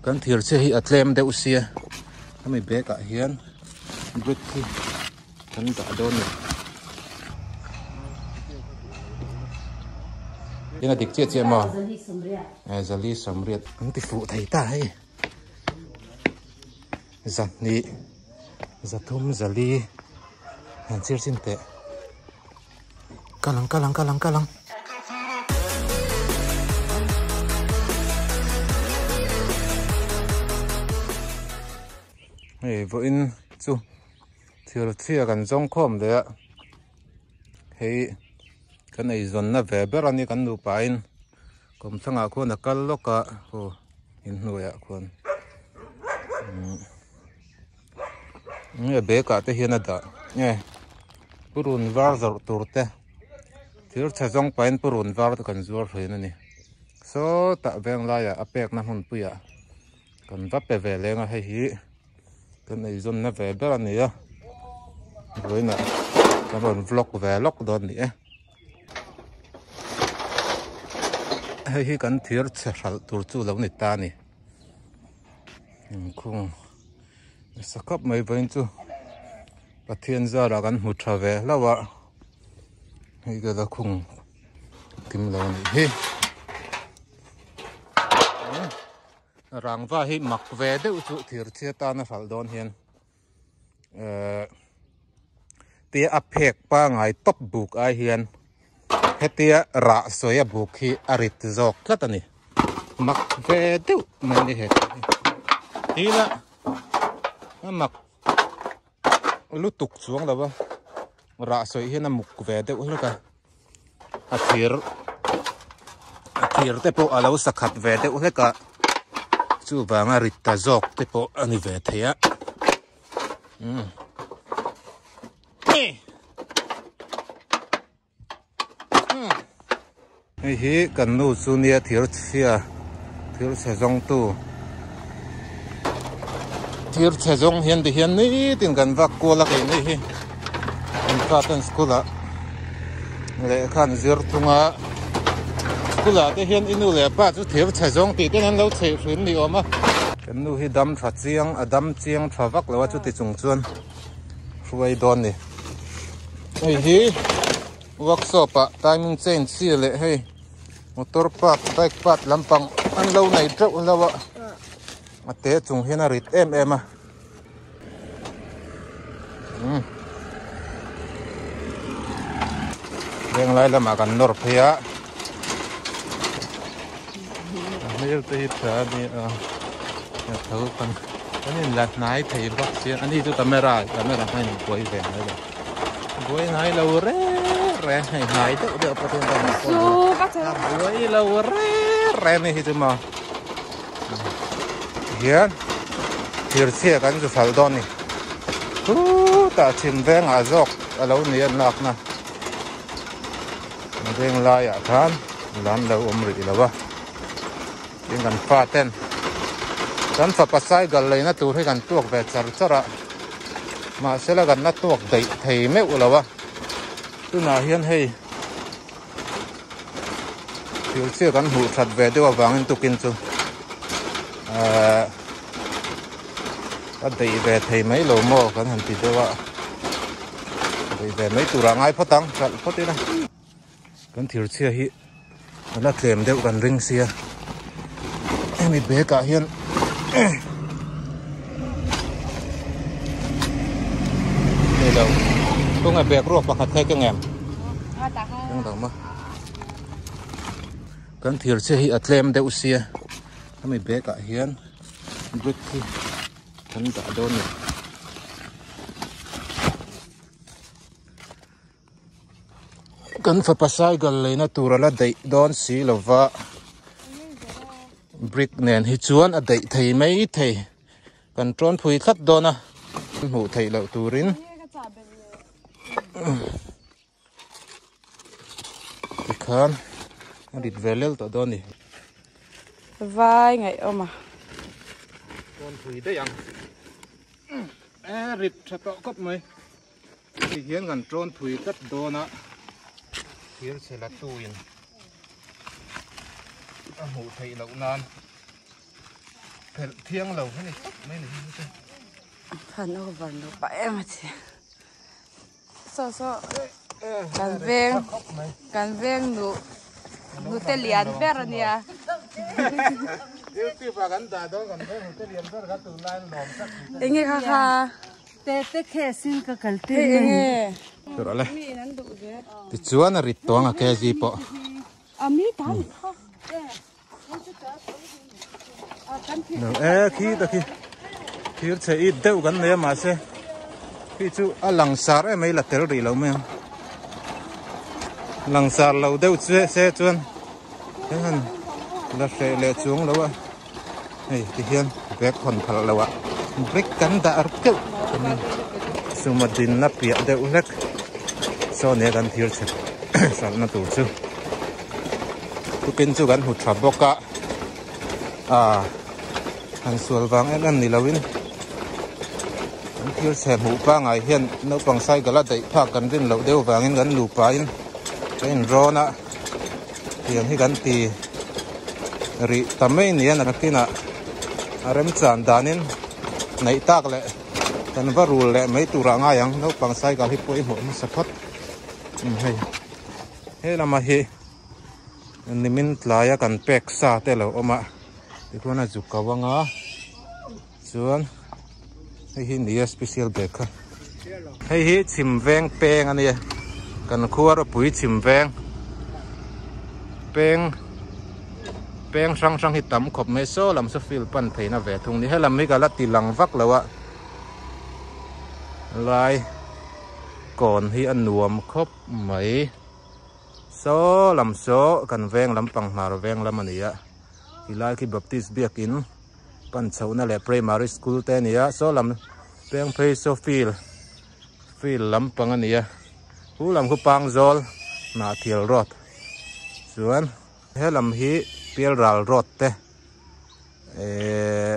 kan thir che hi atlem deuh sia ami bek ah hian brick hi kan dah dawn ni ina dik che che ma zali samriat an ti fu thei ta hei zat ni zathum zali han chir chin te kalang hey vô in chu thir thia kan zong khom le hei kan ei zon na ve ber ani kan nu pa in kom thanga khona kal loka ho in hnuya khon nge be ka te hian ada nge purun var zor turte thir tha zong pa in purun var kan zuar hrein ani so ta veng la ya apek na hun puya kan va pe ve lenga hei hi kan ei zon na ve ber ani ya roina kan ron vlog ve lok don ni hei hi kan thir chhal tur chu lo ni ta ni khung sakap mai vain chu pathian zara kan hmu tha ve lawa hei ga da khung kim lo ni hi rangwa hi mak ve deuh chu thir thia ta na hral don hian tia a phek pa ngai top buk ai hian hetia ra soya buk hi arit zok tlat ani mak ve deuh mai ni he hila mak lutuk chuang lawa ra soi hian a muk ve deuh hlaka a thir te po alo sakhat ve deuh hleka chu wanga ritta zok te po ani ve theya hei hi kan nu chu nia thir sezong tu thir sezong hian ti hian ni tin kan vak ko la kai nei hi an ka tan skula le khan zir tunga skula te hian inu le pa chu thir sezong ti ten an lo chei hrin ni oma kan nu hi dam tha chiang adam chiang tha vak lawa chu ti chung chuan ruai don ni hei hi workshop a timing chain si le hei motor part bike part lampang an lo nei treu lawa ate chung hian a rit em a reng lai lama kan nor phia mel te hi tha ni a thau kan anin lat nai thei bak chian ani chu camera hai ni koi ve nai le koi nai lo re hai deuh pathian ta su bak cha koi lo re ni hi chu ma hian thir chia kan chu sal don ni ta chim veng a zok alo ni an lak na veng la ya khan lan lo ri lawa tin kan fa ten kan fa pasai gal leina tur he kan tuak ve chara ma sela kan na tuak dei thei me ulawa tu na hian hei thir chia kan hu that ve dewa wangin tukin chu a dei ve thei mai lo mo kan han ti dewa dei ve mai tura ngai photang chal photina kan thir chia hi la tlem deuh kan ring sia emi be ka hian đâu tôi ngày bẹt ruột hoặc thay cái ngàm đang đâu mà kan thir che hi atlem deuh sia ami be ka hian brick hi kan dah dawn ni kan fa pasai gal leina turala dei don si lova brick nen hi chuan a dei thei mai thei kan tron phui khat dona hmu thei lo turin khan adit velel to doni vai ngai oma con phui te yang rit thapa kop mai thì hian kan tron phui kat dona thir chela tuin a hmu thei lo nan thiêng lầu cái này mấy này phần nó vẫn nó bẻ mà chị so can veng nu te lian ber ania yêu tiêu và gắn ta đó còn cái te lian ber gắn từ lai lòm sắc nghe kha te khe sin ka kal te nghe rồi đấy thì chúa là rít toang à cái gì bộ ami tan khi sẽ ít đâu gần đấy mà sẽ khi chú lăng sar em ấy là tero đi lâu mấy lăng sar lâu đâu chú sẽ chuan thế hẳn là sẽ lệ xuống lâu à này thì hiện vẽ còn phải lâu à brick cắn đã ở đâu số mà din nắp bịa đâu lắc sau này gần thiêu chết sao nó tụt chứ tôi kiến chú gần hụt chập bọc cả hàng xuân vàng em đi lâu in thiêu xe hũ ba ngày hiện nấu bằng say cái là đẩy phá gần đến lẩu đều vàng in gần lù pa in cái rô na hiện hi gần tì ri tầm mấy niên là cái na rem chan danin nãy tak lệ cần vào rùi lệ mấy tủ rang ai ang nấu bằng say cái hip bôi một sắp hết hay là mà hi nimin tlaya kan pek sa te lo oma thì con là chụp cầu vàng á chuan hi ni special bag hi chim veng peng ani kan khuar pui chim veng peng sang hi tam khop me so lam so fil pan theina ve thung ni helam mi gala ti lang vak lawa lai kon hi an nuam khop mai so lam so kan veng lam pang mar veng lam ania hilai ki baptist biakin pan chhauna le primary school te nia so lam peng phei so fil lam pang ania hu lam khu pang zol na thial rot chuan he lam hi pial ral rot te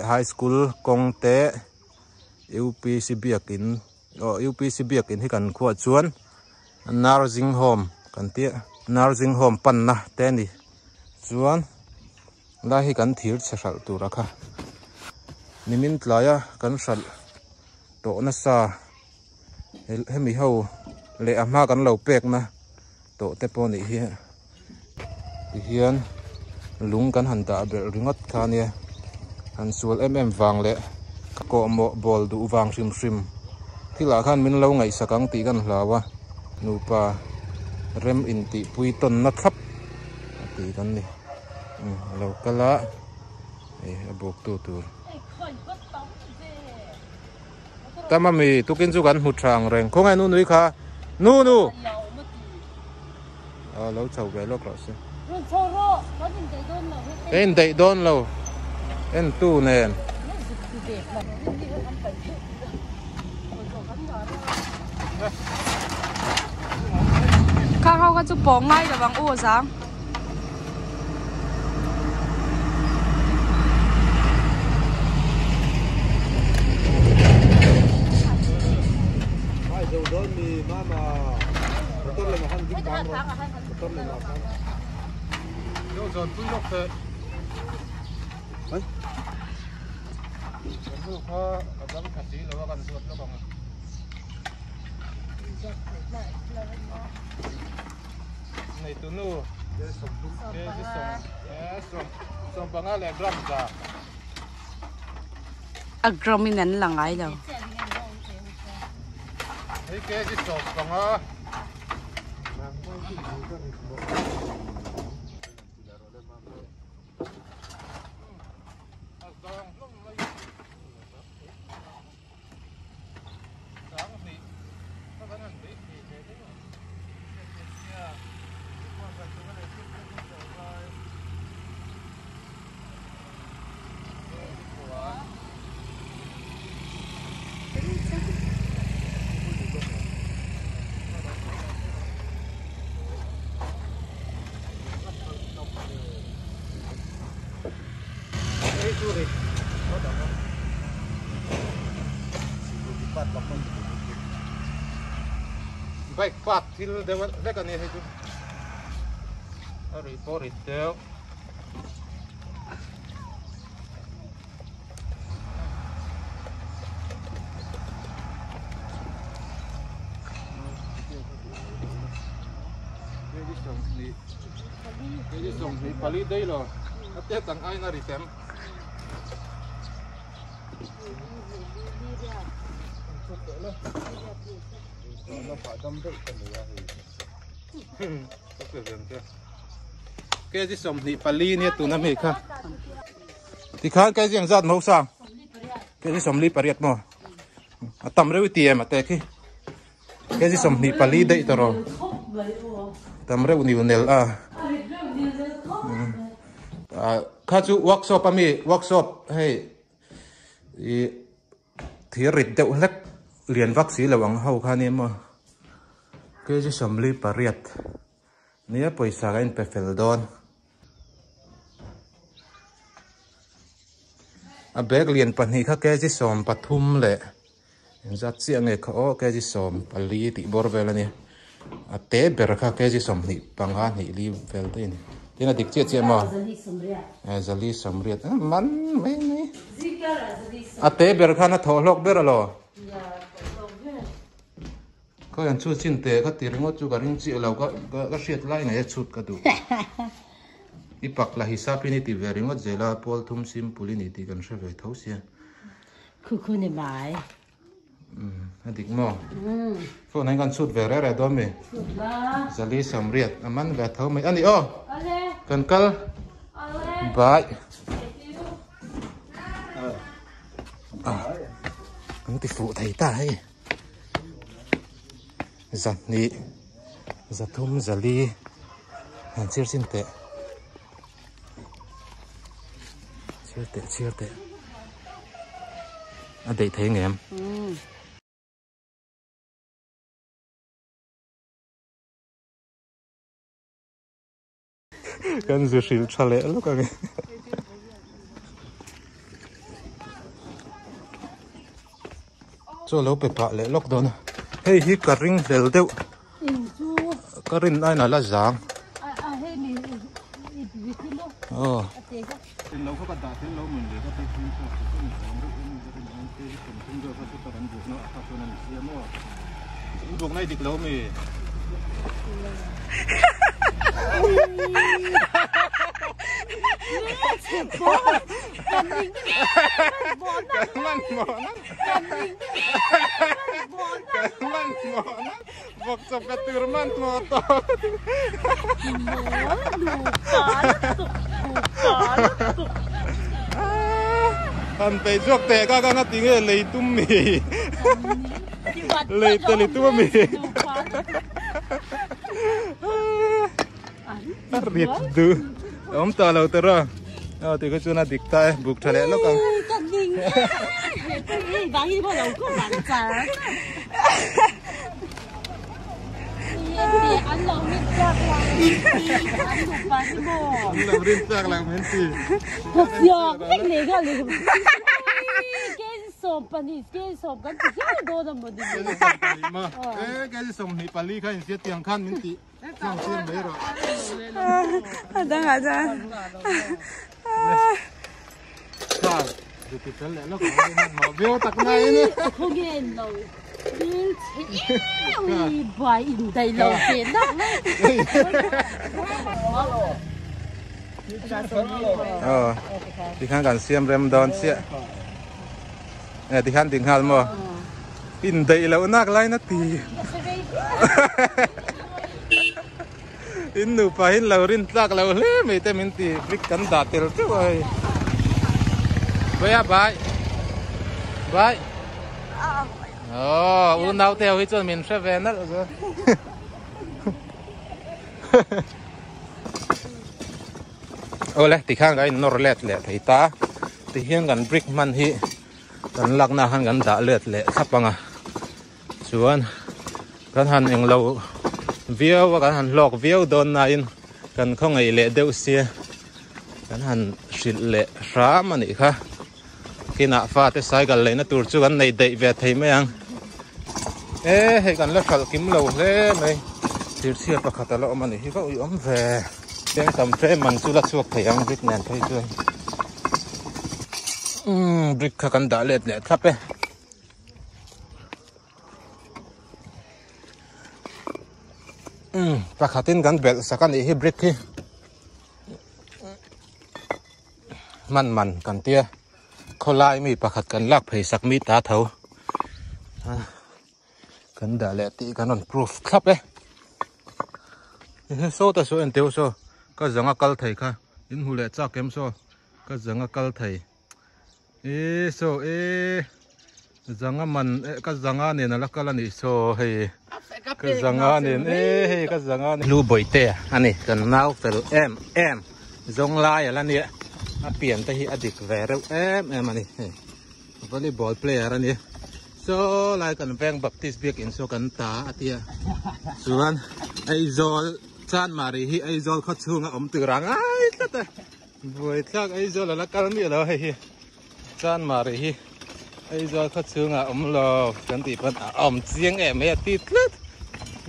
high school kong te UPC biakin hi kan khuwa chuan nursing home kan tia nursing home pan na te ni chuan la hi kan thir chhal tu rakha nimin tlaya kan sal to na sa hemi ho le ama kan lo pek na to te poni hi hian lung kan han da ber ringot khania han sul wang le ko mo bol du wang sim thila khan min lo ngai sakang ti kan hlawa nupa rem in ti pui ton na thap ti kan ni lo kala bok tu tamami tukin chu kan hutrang reng khongai nu nui kha nu lo chau ve lo cross en dei don lo en tu nen khao cái chú bóng ngay là bằng u sáng này tụi nó xong bằng ai lại gram cả agrominan lang ay daw cái sọp bằng á baik pat til dekat ni itu report itu นี่cái gì sống thì Bali đây rồi nó tiếc rằng ai nó đi xem nó phải đâm được cái này cái gì sống thì Bali này tụi nó mấy cả thì khá cái gì giặt màu sang cái gì sống li Pariat mà tầm rồi tiền mà tệ cái gì sống thì Bali đây rồi tầm rồi nhiều nел khá chú workshop à mi workshop hay thì rít đậu lắc liền vaccine là bằng hậu khá niệm mà cái gì sống li Pariat nia paisa kain pefeldon a bag lian panhi kha ke ji som pathum le zat chi ange kho ke ji som pali ti bor velani a te ber kha ke ji som ni panga ni li vel te ni tina dik che che ma zali samriat man me ni a te ber kha na tholok ber lo có anh chú xin tệ các tiền ngót chú cả riêng chị lâu các shit lại này chút cả đủ ít bạc là hisap ini thì về riêng ngót dễ là Paul thum sim puli này thì cần sẽ về thấu xia khu này mãi anh định mò phone anh cần chút về ra đó mày zali samriat aman về thấu mày anh đi ô cần cal bye anh thì phụ thầy ta ấy giặt nị giặt thum zali hàng chia xin tệ chia tệ anh để thấy nghe em cần giữ xíu cho lẽ lúc này cho lâu bị bạ lẽ lúc đó nè hey hi cả ring del deu cả ring ai nói là giang tin lâu các bạn tin lâu mình để các bạn tin sao có một số lúc mình sẽ làm cái phần tin rồi các bạn buộc nó các bạn làm gì mà buộc này địch lâu mì buộc sập cái turman motor anh thấy ruột tệ các con tiếng lấy tum mì lấy tum mì riết du ông ta lâu tới rồi thì cái chỗ nào địch tay buộc trở lại lúc không anh làm riêng chắc làm miễn phí thật giỏi cái này cái sộp pani cái sộp cái gì cái đồ đó mà đi mà cái gì sộp thì Pali cái gì tiếng Khan miễn phí chẳng xin mấy rồi đang sao thì cái lẽ nó còn mà biểu tắc này nữa không nghe đâu ui bài đầy lâu tiền đó thì khán gần xem rem đón xe thì khán tiếng hal mà in đầy lâu nát lại nó thì in nụ phải in lâu rin tắc lâu lẽ mấy tên mình thì biết cắn đá tiền chứ rồi bye bye unau theo cái chỗ mình sẽ về nữa rồi lại thì khang cái nor lẹt lẹ thấy ta thì hiện gần brick man hi gần lạc na han gần đã lẹt lẹ khắp bằng chuan gần han anh lâu view và gần han log view don na in gần không ai lẹ đâu xia gần han xịt lẹ xá mà nị kha khi nã pha tới sai gần lấy nó tụt chu gần này đậy về thấy mấy anh hay gần là khal kim lâu thế này thì xia pa khata lo mà nị hi có yếm về tiếng tầm tre mình chu là chuộc thấy anh brick nền thấy chưa brick khá cần đã lẹt lẹt thấp ấy pakhatin kan bel sakan hi brick hi man kan tia kholai mi pakhat kan lak phei sak mi ta tho kan da le ti kan on proof thlap e so ta so en teu so ka zanga kal thei kha in hu le cha kem so ka zanga kal thei so zanga man ka zanga ne na la kala ni so hei ka zanga ne hei ka zanga lu boite ani kan nau fel em zong lai ala ni a pian ta hi adik vero em ani volleyball player ani so lai kan veng baptist biak in so kan ta atia suan ai zol chan mari hi ai zol khat chunga om turang ai tata voi thak ai zol la kal mi lo hei chan mari hi ai zol khat chunga om lo kan ti pan om chiang em me ti tlut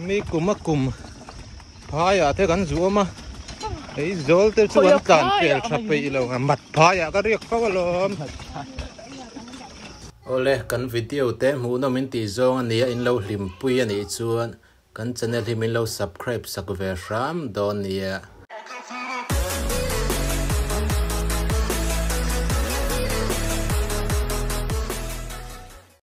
mi kum phaya the kan zu ma ai zol te chuan kan pel thape ilo mat phaya ka riak ka lom ole kan video te mu no min ti zong ani in lo hlim pui ani chuan kan channel hi min lo subscribe sak ve ram don nia